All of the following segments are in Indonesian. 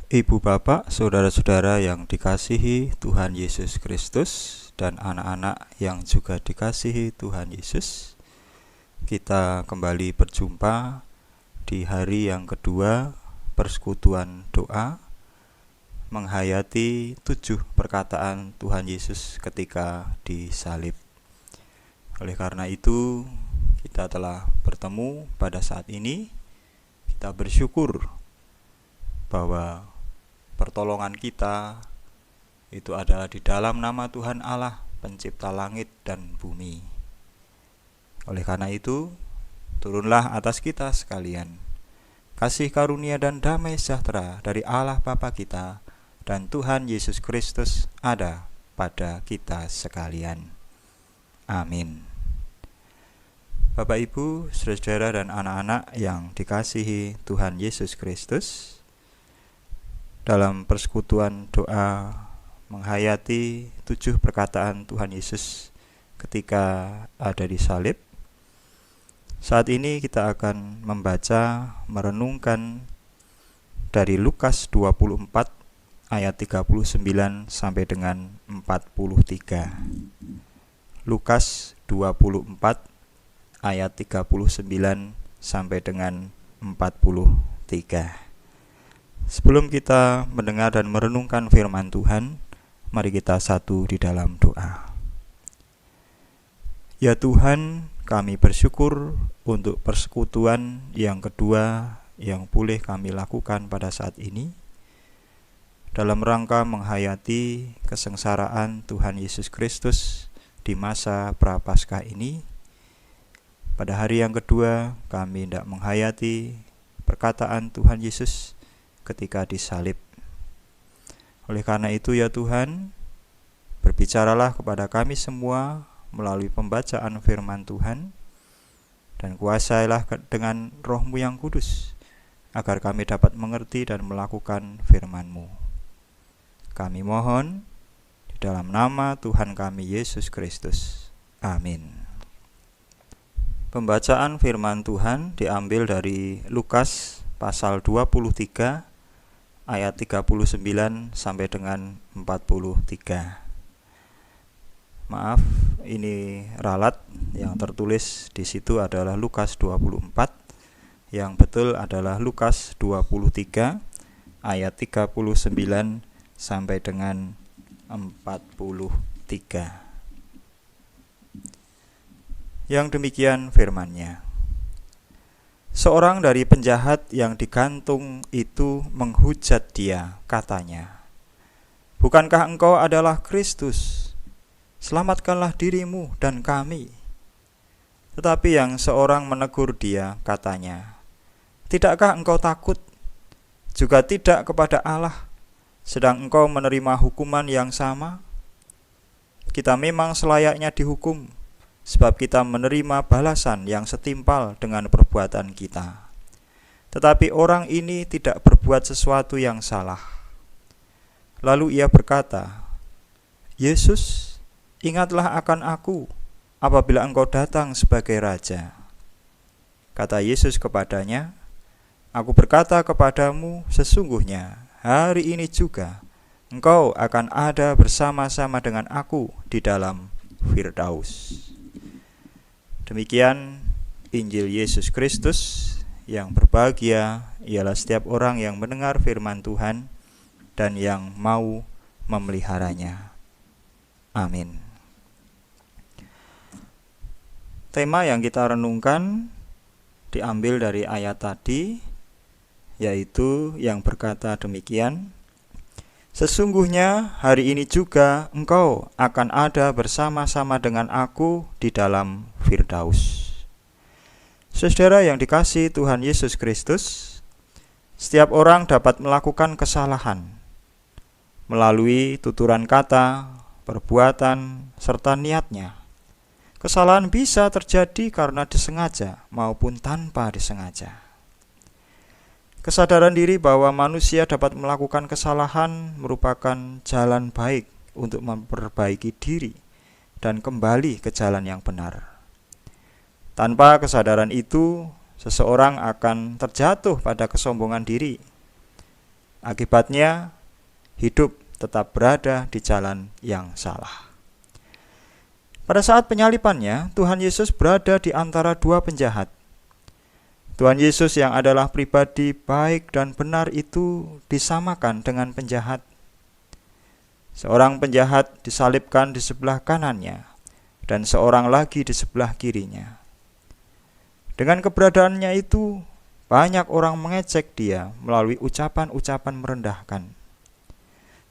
Ibu bapak, saudara-saudara yang dikasihi Tuhan Yesus Kristus dan anak-anak yang juga dikasihi Tuhan Yesus, kita kembali berjumpa di hari yang kedua persekutuan doa menghayati 7 perkataan Tuhan Yesus ketika disalib. Oleh karena itu, kita telah bertemu pada saat ini. Kita bersyukur bahwa pertolongan kita itu adalah di dalam nama Tuhan Allah, pencipta langit dan bumi. Oleh karena itu, turunlah atas kita sekalian kasih karunia dan damai sejahtera dari Allah Bapa kita dan Tuhan Yesus Kristus ada pada kita sekalian. Amin. Bapak, Ibu, saudara dan anak-anak yang dikasihi Tuhan Yesus Kristus, dalam persekutuan doa menghayati 7 perkataan Tuhan Yesus ketika ada di salib, saat ini kita akan membaca, merenungkan dari Lukas 24 ayat 39 sampai dengan 43. Lukas 24 ayat 39 sampai dengan 43. Sebelum kita mendengar dan merenungkan firman Tuhan, mari kita satu di dalam doa. Ya Tuhan, kami bersyukur untuk persekutuan yang kedua yang boleh kami lakukan pada saat ini, dalam rangka menghayati kesengsaraan Tuhan Yesus Kristus di masa Prapaskah ini. Pada hari yang kedua, kami hendak menghayati perkataan Tuhan Yesus ketika disalib. Oleh karena itu ya Tuhan, berbicaralah kepada kami semua melalui pembacaan firman Tuhan, dan kuasailah dengan Roh-Mu yang kudus, agar kami dapat mengerti dan melakukan firman-Mu. Kami mohon di dalam nama Tuhan kami Yesus Kristus. Amin. Pembacaan firman Tuhan diambil dari Lukas pasal 23 ayat 39 sampai dengan 43. Maaf, ini ralat, yang tertulis di situ adalah Lukas 24, yang betul adalah Lukas 23 ayat 39 sampai dengan 43. Yang demikian firman-Nya. Seorang dari penjahat yang digantung itu menghujat dia, katanya, "Bukankah engkau adalah Kristus? Selamatkanlah dirimu dan kami." Tetapi yang seorang menegur dia, katanya, "Tidakkah engkau takut, juga tidak kepada Allah, sedang engkau menerima hukuman yang sama? Kita memang selayaknya dihukum, sebab kita menerima balasan yang setimpal dengan perbuatan kita. Tetapi orang ini tidak berbuat sesuatu yang salah." Lalu ia berkata, "Yesus, ingatlah akan aku apabila engkau datang sebagai Raja." Kata Yesus kepadanya, "Aku berkata kepadamu, sesungguhnya hari ini juga engkau akan ada bersama-sama dengan aku di dalam Firdaus." Demikian Injil Yesus Kristus. Yang berbahagia ialah setiap orang yang mendengar firman Tuhan dan yang mau memeliharanya. Amin. Tema yang kita renungkan diambil dari ayat tadi, yaitu yang berkata demikian, "Sesungguhnya hari ini juga engkau akan ada bersama-sama dengan aku di dalam Firdaus." Saudara yang dikasihi Tuhan Yesus Kristus, setiap orang dapat melakukan kesalahan melalui tuturan kata, perbuatan, serta niatnya. Kesalahan bisa terjadi karena disengaja maupun tanpa disengaja. Kesadaran diri bahwa manusia dapat melakukan kesalahan merupakan jalan baik untuk memperbaiki diri dan kembali ke jalan yang benar. Tanpa kesadaran itu, seseorang akan terjatuh pada kesombongan diri Akibatnya, hidup tetap berada di jalan yang salah. Pada saat penyalibannya, Tuhan Yesus berada di antara dua penjahat. Tuhan Yesus yang adalah pribadi baik dan benar itu disamakan dengan penjahat. Seorang penjahat disalibkan di sebelah kanannya, dan seorang lagi di sebelah kirinya. Dengan keberadaannya itu, banyak orang mengejek dia melalui ucapan-ucapan merendahkan.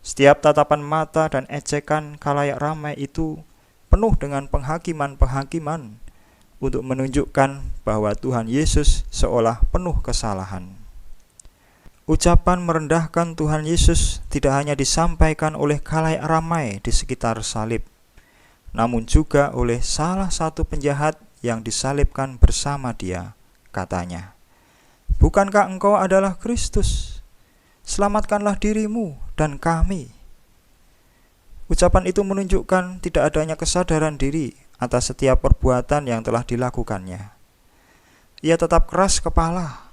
Setiap tatapan mata dan ejekan khalayak ramai itu penuh dengan penghakiman-penghakiman untuk menunjukkan bahwa Tuhan Yesus seolah penuh kesalahan. Ucapan merendahkan Tuhan Yesus tidak hanya disampaikan oleh khalayak ramai di sekitar salib, namun juga oleh salah satu penjahat yang disalibkan bersama dia. Katanya, "Bukankah engkau adalah Kristus? Selamatkanlah dirimu dan kami." Ucapan itu menunjukkan tidak adanya kesadaran diri atas setiap perbuatan yang telah dilakukannya. Ia tetap keras kepala.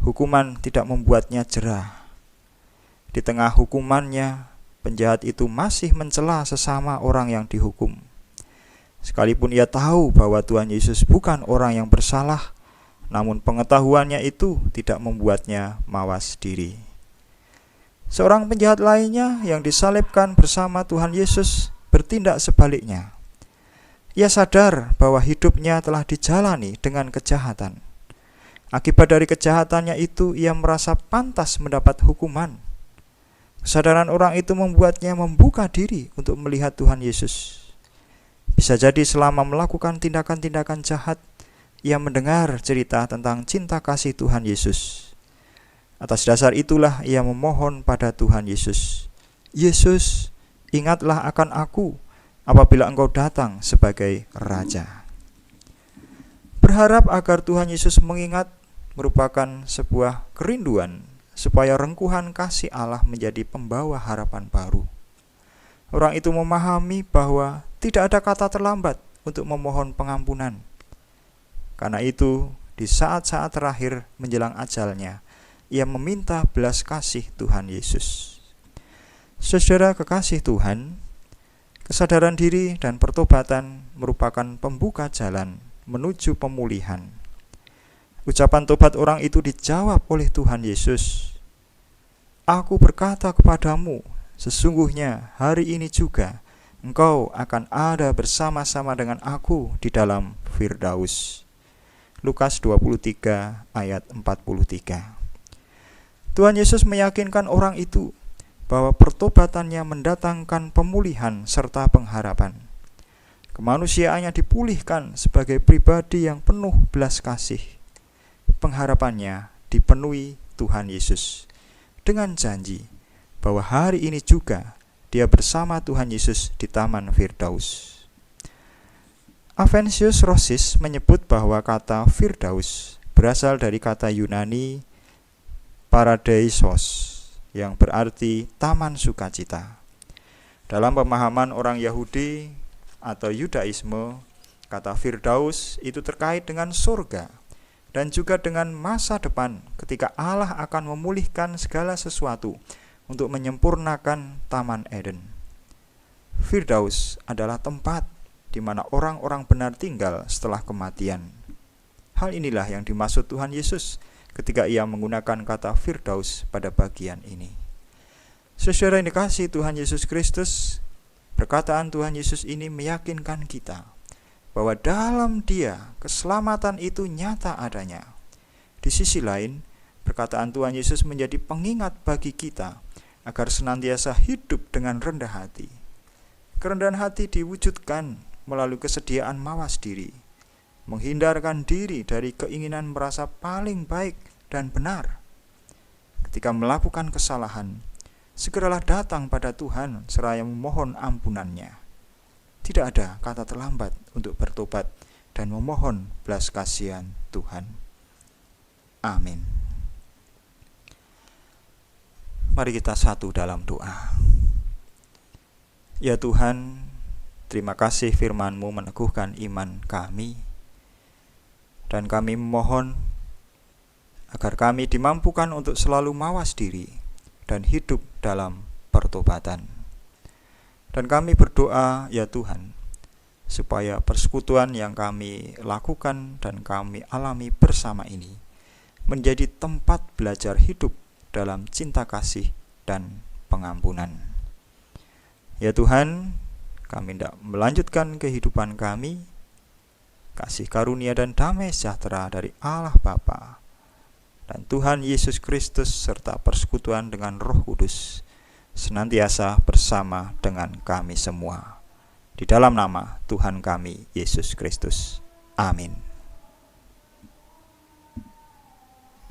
Hukuman tidak membuatnya jera. Di tengah hukumannya, penjahat itu masih mencela sesama orang yang dihukum. Sekalipun ia tahu bahwa Tuhan Yesus bukan orang yang bersalah, namun pengetahuannya itu tidak membuatnya mawas diri. Seorang penjahat lainnya yang disalibkan bersama Tuhan Yesus bertindak sebaliknya. Ia sadar bahwa hidupnya telah dijalani dengan kejahatan. Akibat dari kejahatannya itu, ia merasa pantas mendapat hukuman. Kesadaran orang itu membuatnya membuka diri untuk melihat Tuhan Yesus. Bisa jadi selama melakukan tindakan-tindakan jahat, ia mendengar cerita tentang cinta kasih Tuhan Yesus. Atas dasar itulah ia memohon pada Tuhan Yesus, "Yesus, ingatlah akan aku apabila engkau datang sebagai Raja." Berharap agar Tuhan Yesus mengingat merupakan sebuah kerinduan supaya rengkuhan kasih Allah menjadi pembawa harapan baru. Orang itu memahami bahwa tidak ada kata terlambat untuk memohon pengampunan. Karena itu, di saat-saat terakhir menjelang ajalnya, ia meminta belas kasih Tuhan Yesus. Saudara kekasih Tuhan, kesadaran diri dan pertobatan merupakan pembuka jalan menuju pemulihan. Ucapan tobat orang itu dijawab oleh Tuhan Yesus. "Aku berkata kepadamu, sesungguhnya hari ini juga engkau akan ada bersama-sama dengan aku di dalam Firdaus." Lukas 23 ayat 43. Tuhan Yesus meyakinkan orang itu bahwa pertobatannya mendatangkan pemulihan serta pengharapan. Kemanusiaannya dipulihkan sebagai pribadi yang penuh belas kasih. Pengharapannya dipenuhi Tuhan Yesus dengan janji bahwa hari ini juga dia bersama Tuhan Yesus di Taman Firdaus. Avensius Rossis menyebut bahwa kata Firdaus berasal dari kata Yunani Paradeisos yang berarti taman sukacita. Dalam pemahaman orang Yahudi atau Yudaisme, kata Firdaus itu terkait dengan surga dan juga dengan masa depan ketika Allah akan memulihkan segala sesuatu untuk menyempurnakan Taman Eden. Firdaus adalah tempat di mana orang-orang benar tinggal setelah kematian. Hal inilah yang dimaksud Tuhan Yesus ketika ia menggunakan kata Firdaus pada bagian ini. Saudara yang dikasihi Tuhan Yesus Kristus, perkataan Tuhan Yesus ini meyakinkan kita bahwa dalam Dia keselamatan itu nyata adanya. Di sisi lain, perkataan Tuhan Yesus menjadi pengingat bagi kita agar senantiasa hidup dengan rendah hati. Kerendahan hati diwujudkan melalui kesediaan mawas diri, menghindarkan diri dari keinginan merasa paling baik dan benar. Ketika melakukan kesalahan, segeralah datang pada Tuhan seraya memohon ampunannya. Tidak ada kata terlambat untuk bertobat dan memohon belas kasihan Tuhan. Amin. Mari kita satu dalam doa. Ya Tuhan, terima kasih firman-Mu meneguhkan iman kami, dan kami memohon agar kami dimampukan untuk selalu mawas diri dan hidup dalam pertobatan. Dan kami berdoa, ya Tuhan, supaya persekutuan yang kami lakukan dan kami alami bersama ini menjadi tempat belajar hidup dalam cinta kasih dan pengampunan. Ya Tuhan, kami hendak melanjutkan kehidupan kami, kasih karunia dan damai sejahtera dari Allah Bapa dan Tuhan Yesus Kristus serta persekutuan dengan Roh Kudus senantiasa bersama dengan kami semua. Di dalam nama Tuhan kami Yesus Kristus. Amin.